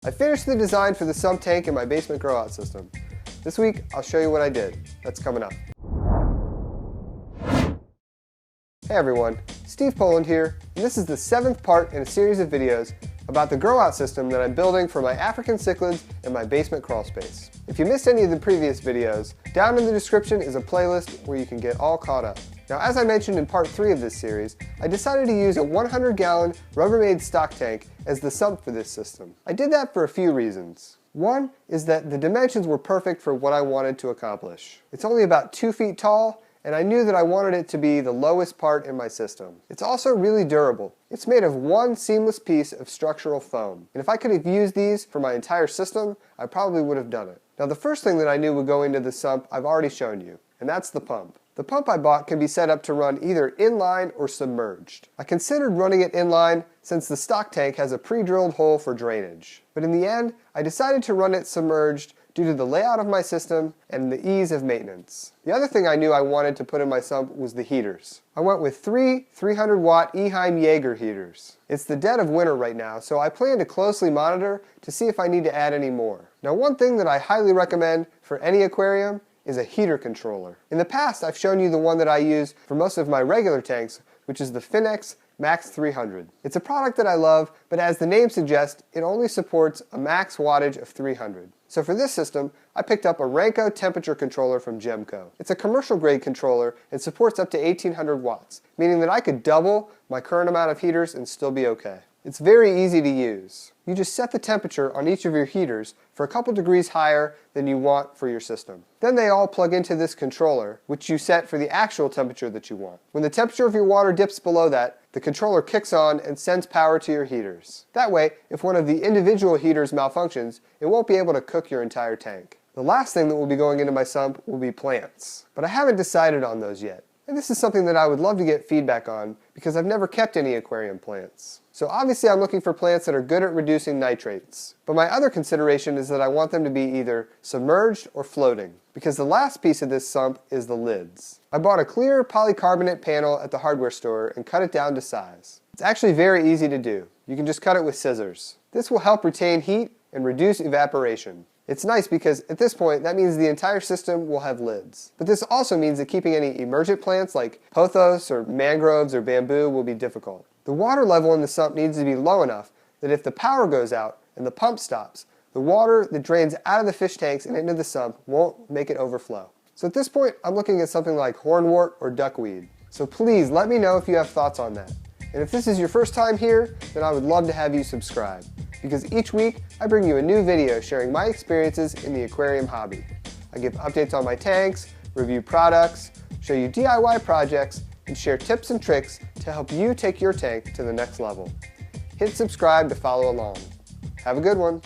I finished the design for the sump tank in my basement growout system. This week, I'll show you what I did. That's coming up. Hey everyone, Steve Poland here, and this is the 7th part in a series of videos about the growout system that I'm building for my African cichlids in my basement crawl space. If you missed any of the previous videos, down in the description is a playlist where you can get all caught up. Now, as I mentioned in part 3 of this series, I decided to use a 100-gallon Rubbermaid stock tank as the sump for this system. I did that for a few reasons. One is that the dimensions were perfect for what I wanted to accomplish. It's only about 2 feet tall, and I knew that I wanted it to be the lowest part in my system. It's also really durable. It's made of one seamless piece of structural foam, and if I could have used these for my entire system, I probably would have done it. Now, the first thing that I knew would go into the sump I've already shown you, and that's the pump. The pump I bought can be set up to run either inline or submerged. I considered running it inline since the stock tank has a pre-drilled hole for drainage. But in the end, I decided to run it submerged due to the layout of my system and the ease of maintenance. The other thing I knew I wanted to put in my sump was the heaters. I went with 3 300-watt Eheim Jager heaters. It's the dead of winter right now, so I plan to closely monitor to see if I need to add any more. Now, one thing that I highly recommend for any aquarium is a heater controller. In the past, I've shown you the one that I use for most of my regular tanks, which is the Finex Max 300. It's a product that I love, but as the name suggests, it only supports a max wattage of 300. So for this system, I picked up a Renko temperature controller from Gemco. It's a commercial grade controller and supports up to 1800 watts, meaning that I could double my current amount of heaters and still be okay. It's very easy to use. You just set the temperature on each of your heaters for a couple degrees higher than you want for your system. Then they all plug into this controller, which you set for the actual temperature that you want. When the temperature of your water dips below that, the controller kicks on and sends power to your heaters. That way, if one of the individual heaters malfunctions, it won't be able to cook your entire tank. The last thing that will be going into my sump will be plants, but I haven't decided on those yet. And this is something that I would love to get feedback on because I've never kept any aquarium plants. So obviously I'm looking for plants that are good at reducing nitrates. But my other consideration is that I want them to be either submerged or floating, because the last piece of this sump is the lids. I bought a clear polycarbonate panel at the hardware store and cut it down to size. It's actually very easy to do. You can just cut it with scissors. This will help retain heat and reduce evaporation. It's nice because at this point that means the entire system will have lids. But this also means that keeping any emergent plants like pothos or mangroves or bamboo will be difficult. The water level in the sump needs to be low enough that if the power goes out and the pump stops, the water that drains out of the fish tanks and into the sump won't make it overflow. So at this point I'm looking at something like hornwort or duckweed. So please let me know if you have thoughts on that. And if this is your first time here, then I would love to have you subscribe, because each week I bring you a new video sharing my experiences in the aquarium hobby. I give updates on my tanks, review products, show you DIY projects, and share tips and tricks to help you take your tank to the next level. Hit subscribe to follow along. Have a good one.